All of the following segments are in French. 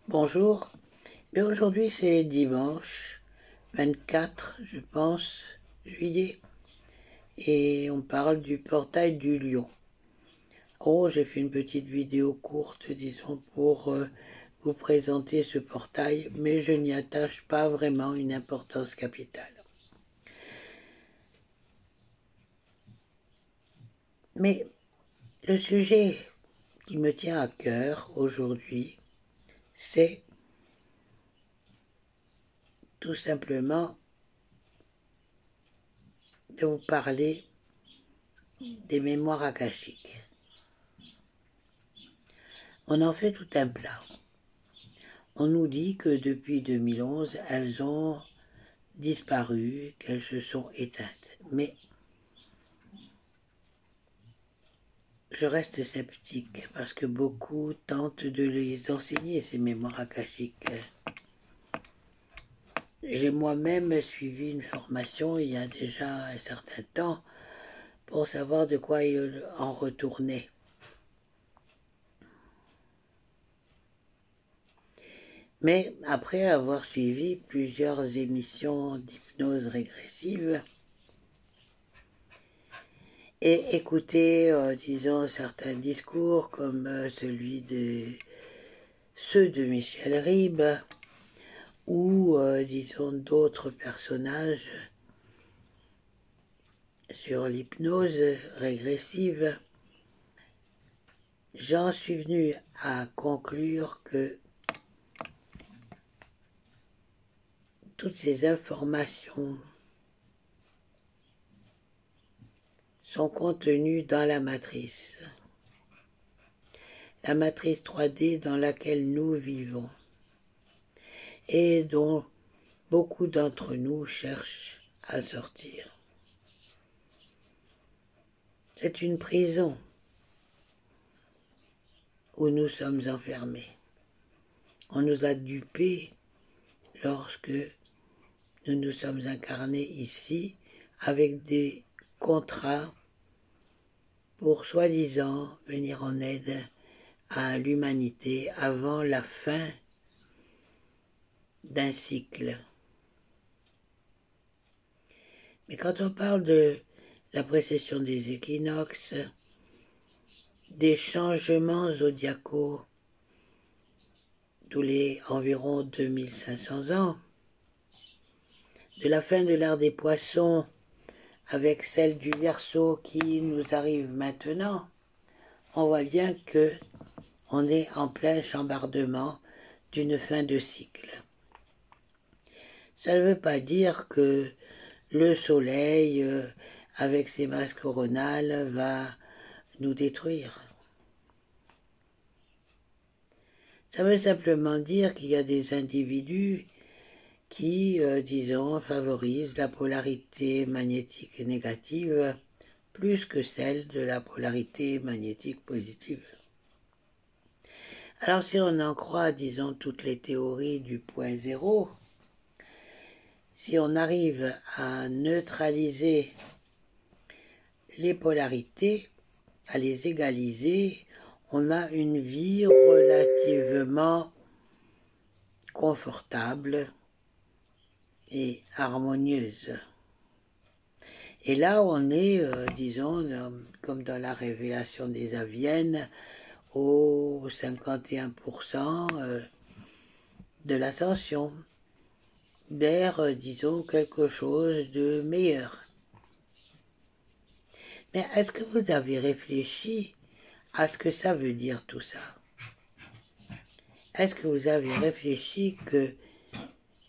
Bonjour, mais aujourd'hui c'est dimanche 24, je pense, juillet, et on parle du portail du Lion. Oh, j'ai fait une petite vidéo courte, disons, pour vous présenter ce portail, mais je n'y attache pas vraiment une importance capitale. Mais le sujet qui me tient à cœur aujourd'hui, c'est tout simplement de vous parler des mémoires akashiques. On en fait tout un plat. On nous dit que depuis 2011, elles ont disparu, qu'elles se sont éteintes. Mais je reste sceptique parce que beaucoup tentent de les enseigner, ces mémoires akashiques. J'ai moi-même suivi une formation il y a déjà un certain temps pour savoir de quoi il en retournait. Mais après avoir suivi plusieurs émissions d'hypnose régressive et écouter, disons, certains discours comme celui de ceux de Michel Ribes ou, disons, d'autres personnages sur l'hypnose régressive, j'en suis venu à conclure que toutes ces informations sont contenues dans la matrice 3D dans laquelle nous vivons et dont beaucoup d'entre nous cherchent à sortir. C'est une prison où nous sommes enfermés. On nous a dupés lorsque nous nous sommes incarnés ici avec des contrats pour soi-disant venir en aide à l'humanité avant la fin d'un cycle. Mais quand on parle de la précession des équinoxes, des changements zodiacaux tous les environ 2500 ans, de la fin de l'ère des poissons avec celle du Verseau qui nous arrive maintenant, on voit bien que on est en plein chambardement d'une fin de cycle. Ça ne veut pas dire que le soleil, avec ses masses coronales, va nous détruire. Ça veut simplement dire qu'il y a des individus qui, disons, favorisent la polarité magnétique négative plus que celle de la polarité magnétique positive. Alors si on en croit, disons, toutes les théories du point zéro, si on arrive à neutraliser les polarités, à les égaliser, on a une vie relativement confortable et harmonieuse. Et là, on est, disons, comme dans la révélation des Aviennes, au 51% de l'ascension, vers, disons, quelque chose de meilleur. Mais est-ce que vous avez réfléchi à ce que ça veut dire tout ça? Est-ce que vous avez réfléchi que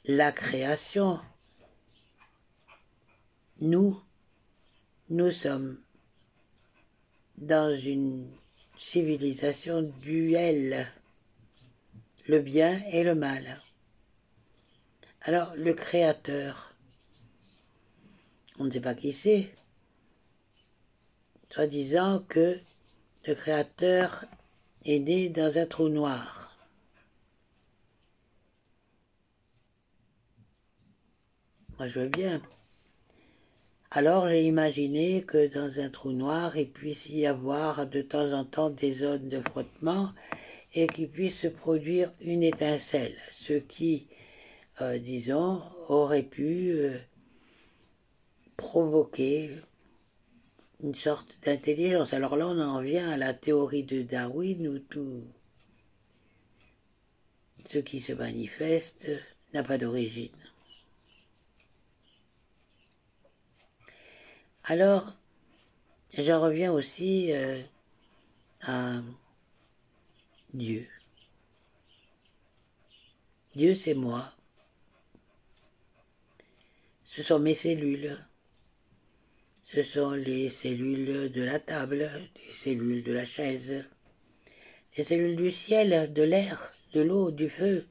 la création, nous sommes dans une civilisation duelle, le bien et le mal. Alors le créateur, on ne sait pas qui c'est, soi-disant que le créateur est né dans un trou noir. Moi je veux bien. Alors j'ai imaginé que dans un trou noir, il puisse y avoir de temps en temps des zones de frottement et qu'il puisse se produire une étincelle, ce qui, disons, aurait pu provoquer une sorte d'intelligence. Alors là, on en vient à la théorie de Darwin où tout ce qui se manifeste n'a pas d'origine. Alors, j'en reviens aussi à Dieu. Dieu, c'est moi. Ce sont mes cellules. Ce sont les cellules de la table, les cellules de la chaise, les cellules du ciel, de l'air, de l'eau, du feu.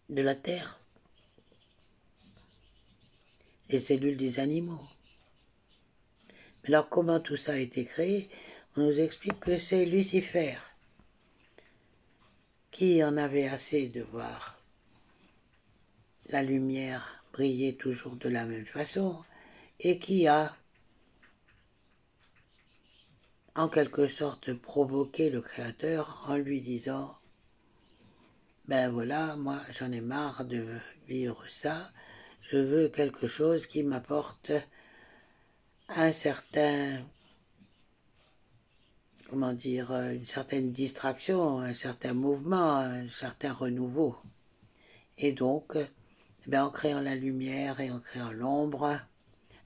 De la terre. Les cellules des animaux. Alors comment tout ça a été créé? On nous explique que c'est Lucifer qui en avait assez de voir la lumière briller toujours de la même façon et qui a en quelque sorte provoqué le Créateur en lui disant « Ben voilà, moi j'en ai marre de vivre ça, je veux quelque chose qui m'apporte un certain, comment dire, une certaine distraction, un certain mouvement, un certain renouveau. » Et donc, ben, en créant la lumière et en créant l'ombre,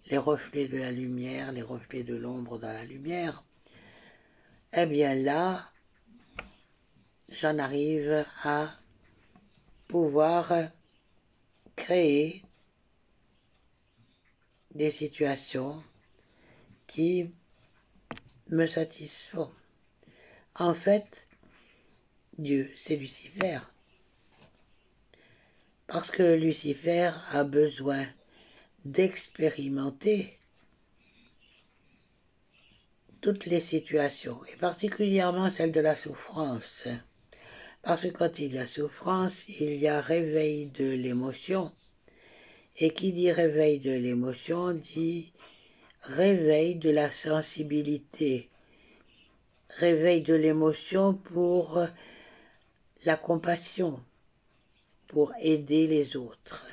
les reflets de la lumière, les reflets de l'ombre dans la lumière, eh bien là, j'en arrive à pouvoir créer des situations qui me satisfont. En fait, Dieu, c'est Lucifer. Parce que Lucifer a besoin d'expérimenter toutes les situations, et particulièrement celle de la souffrance. Parce que quand il y a souffrance, il y a réveil de l'émotion. Et qui dit réveil de l'émotion dit réveil de la sensibilité, réveil de l'émotion pour la compassion, pour aider les autres.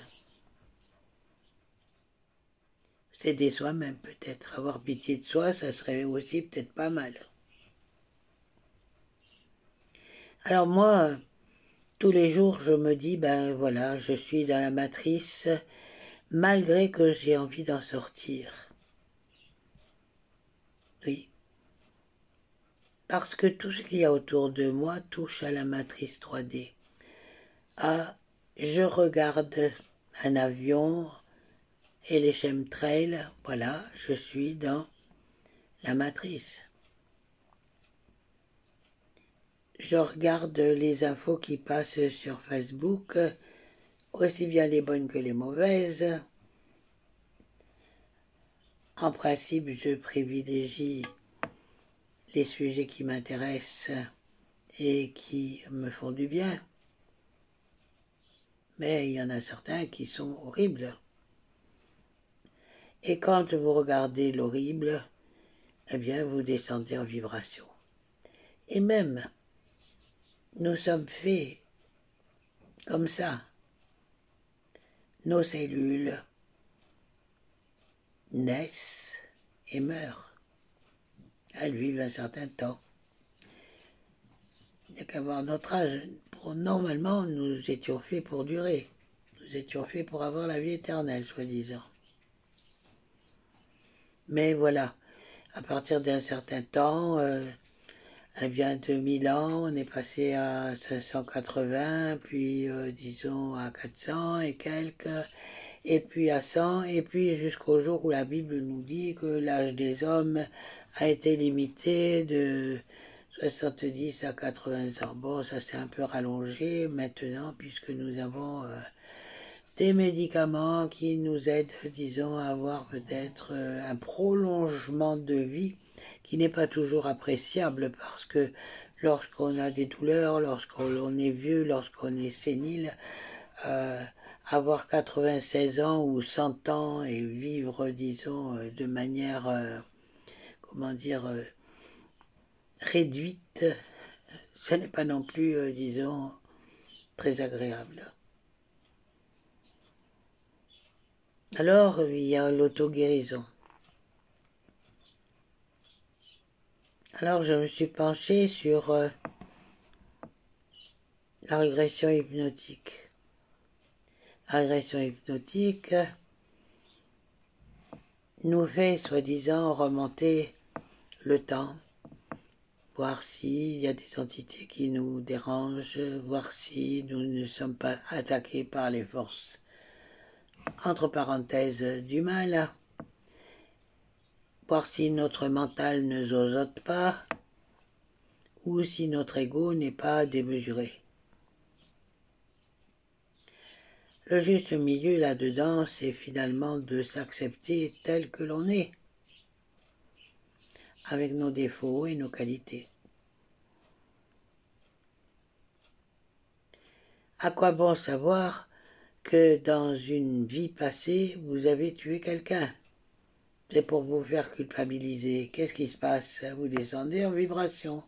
S'aider soi-même peut-être, avoir pitié de soi, ça serait aussi peut-être pas mal. Alors moi, tous les jours, je me dis, ben voilà, je suis dans la matrice, malgré que j'ai envie d'en sortir. Oui. Parce que tout ce qu'il y a autour de moi touche à la matrice 3D. Ah, je regarde un avion et les chemtrails, voilà, je suis dans la matrice. Je regarde les infos qui passent sur Facebook, aussi bien les bonnes que les mauvaises. En principe, je privilégie les sujets qui m'intéressent et qui me font du bien. Mais il y en a certains qui sont horribles. Et quand vous regardez l'horrible, eh bien, vous descendez en vibration. Et même, nous sommes faits comme ça. Nos cellules naissent et meurent. Elles vivent un certain temps. Il n'y a qu'à voir notre âge. Normalement, nous étions faits pour durer. Nous étions faits pour avoir la vie éternelle, soi-disant. Mais voilà, à partir d'un certain temps, eh bien 2000 ans, on est passé à 580, puis disons à 400 et quelques, et puis à 100, et puis jusqu'au jour où la Bible nous dit que l'âge des hommes a été limité de 70 à 80 ans. Bon, ça s'est un peu rallongé maintenant, puisque nous avons des médicaments qui nous aident, disons, à avoir peut-être un prolongement de vie qui n'est pas toujours appréciable parce que lorsqu'on a des douleurs, lorsqu'on est vieux, lorsqu'on est sénile, avoir 96 ans ou 100 ans et vivre, disons, de manière, comment dire, réduite, ce n'est pas non plus, disons, très agréable. Alors, il y a l'auto-guérison. Alors, je me suis penchée sur la régression hypnotique. La régression hypnotique nous fait, soi-disant, remonter le temps, voir s'il y a des entités qui nous dérangent, voir si nous ne sommes pas attaqués par les forces, entre parenthèses, du mal, voir si notre mental ne zozote pas, ou si notre ego n'est pas démesuré. Le juste milieu là-dedans, c'est finalement de s'accepter tel que l'on est, avec nos défauts et nos qualités. À quoi bon savoir que dans une vie passée, vous avez tué quelqu'un? C'est pour vous faire culpabiliser. Qu'est-ce qui se passe? Vous descendez en vibration.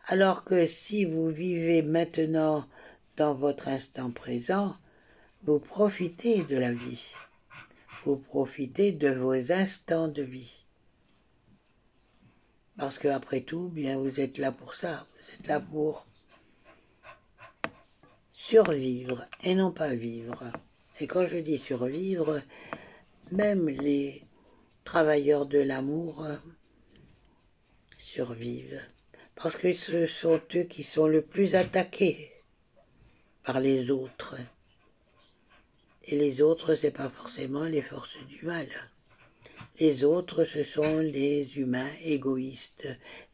Alors que si vous vivez maintenant dans votre instant présent, vous profitez de la vie. Vous profitez de vos instants de vie. Parce qu'après tout, bien, vous êtes là pour ça. Vous êtes là pour survivre et non pas vivre. Et quand je dis survivre, même les travailleurs de l'amour survivent. Parce que ce sont eux qui sont le plus attaqués par les autres. Et les autres, c'est pas forcément les forces du mal. Les autres, ce sont les humains égoïstes,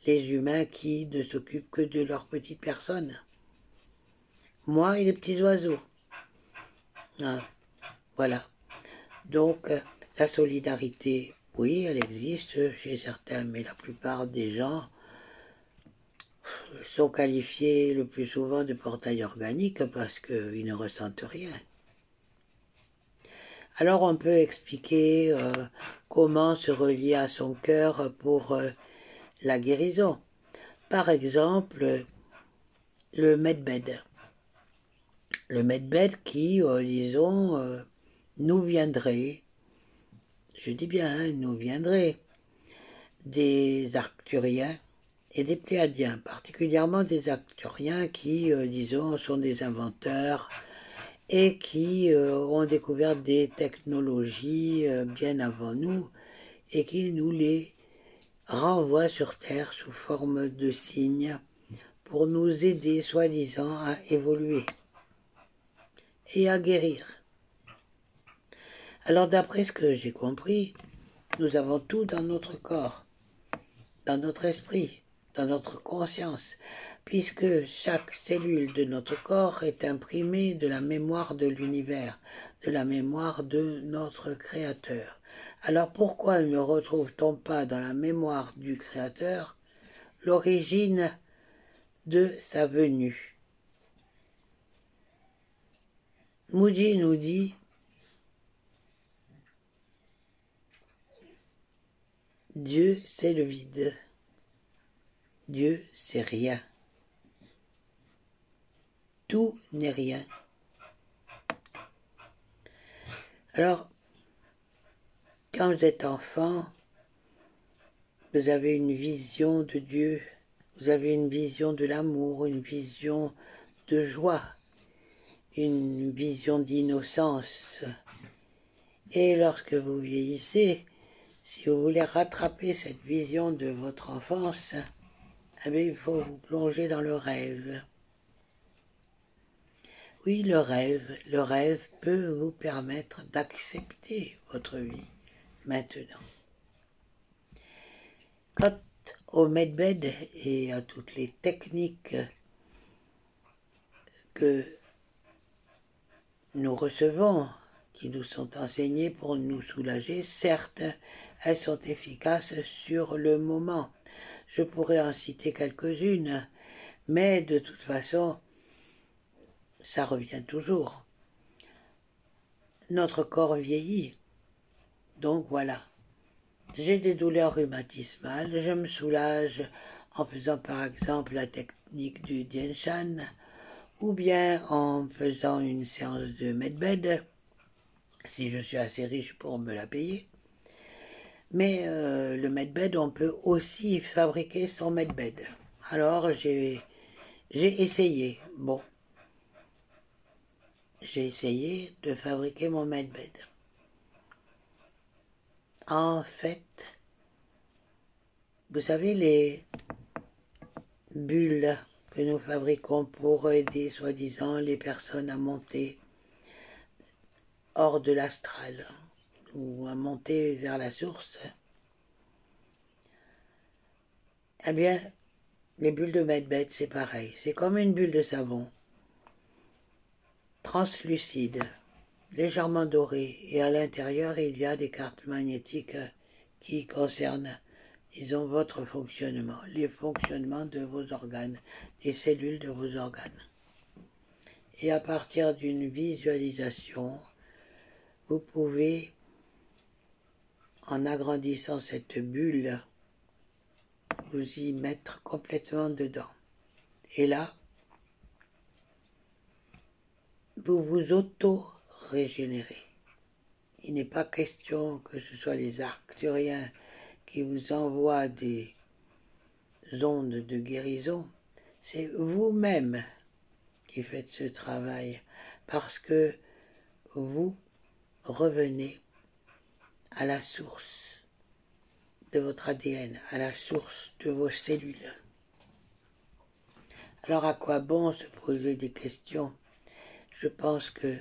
les humains qui ne s'occupent que de leur petite personne. Moi et les petits oiseaux. Ah, voilà. Donc, la solidarité, oui, elle existe chez certains, mais la plupart des gens sont qualifiés le plus souvent de portails organiques parce qu'ils ne ressentent rien. Alors on peut expliquer comment se relier à son cœur pour la guérison. Par exemple, le medbed. Le medbed qui, disons, nous viendrait, je dis bien, hein, nous viendrait, des Arcturiens et des Pléiadiens, particulièrement des Arcturiens qui, disons, sont des inventeurs et qui ont découvert des technologies bien avant nous et qui nous les renvoient sur Terre sous forme de signes pour nous aider, soi-disant, à évoluer et à guérir. Alors d'après ce que j'ai compris, nous avons tout dans notre corps, dans notre esprit, dans notre conscience, puisque chaque cellule de notre corps est imprimée de la mémoire de l'univers, de la mémoire de notre Créateur. Alors pourquoi ne retrouve-t-on pas dans la mémoire du Créateur l'origine de sa venue? Moody nous dit « Dieu, c'est le vide. Dieu, c'est rien. Tout n'est rien. » Alors, quand vous êtes enfant, vous avez une vision de Dieu, vous avez une vision de l'amour, une vision de joie, une vision d'innocence. Et lorsque vous vieillissez, si vous voulez rattraper cette vision de votre enfance, eh bien, il faut vous plonger dans le rêve. Oui, le rêve peut vous permettre d'accepter votre vie maintenant. Quant au medbed et à toutes les techniques que nous recevons, qui nous sont enseignées pour nous soulager, certes, elles sont efficaces sur le moment. Je pourrais en citer quelques-unes, mais de toute façon, ça revient toujours. Notre corps vieillit, donc voilà. j'ai des douleurs rhumatismales, je me soulage en faisant par exemple la technique du Tien Shan ou bien en faisant une séance de medbed, si je suis assez riche pour me la payer. Mais le medbed, on peut aussi fabriquer son medbed. Alors j'ai essayé, bon, j'ai essayé de fabriquer mon medbed. En fait, vous savez, les bulles que nous fabriquons pour aider soi-disant les personnes à monter hors de l'astral ou à monter vers la source, eh bien, les bulles de medbed, c'est pareil. C'est comme une bulle de savon, translucide, légèrement dorée, et à l'intérieur, il y a des cartes magnétiques qui concernent, disons, votre fonctionnement, les fonctionnements de vos organes, les cellules de vos organes. Et à partir d'une visualisation, vous pouvez, en agrandissant cette bulle, vous y mettre complètement dedans. Et là, vous vous auto-régénérez. Il n'est pas question que ce soit les arcturiens qui vous envoient des ondes de guérison. C'est vous-même qui faites ce travail parce que vous revenez à la source de votre ADN, à la source de vos cellules. Alors à quoi bon se poser des questions? Je pense que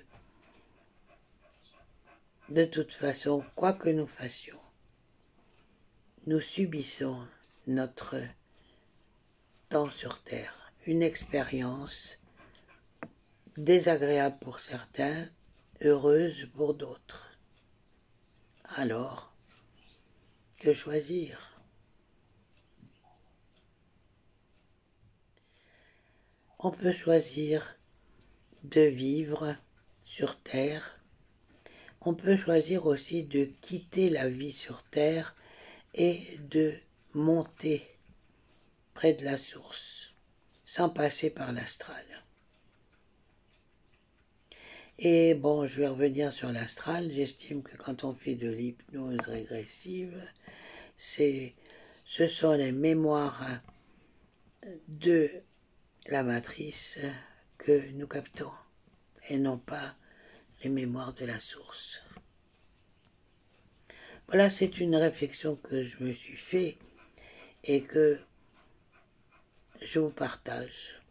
de toute façon, quoi que nous fassions, nous subissons notre temps sur Terre, une expérience désagréable pour certains, heureuse pour d'autres. Alors, que choisir? On peut choisir de vivre sur Terre. On peut choisir aussi de quitter la vie sur Terre et de monter près de la source, sans passer par l'astral. Et bon, je vais revenir sur l'astral. J'estime que quand on fait de l'hypnose régressive, ce sont les mémoires de la matrice que nous captons, et non pas les mémoires de la source. Voilà, c'est une réflexion que je me suis fait et que je vous partage.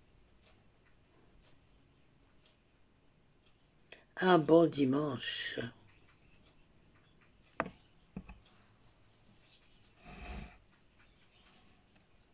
Un bon dimanche.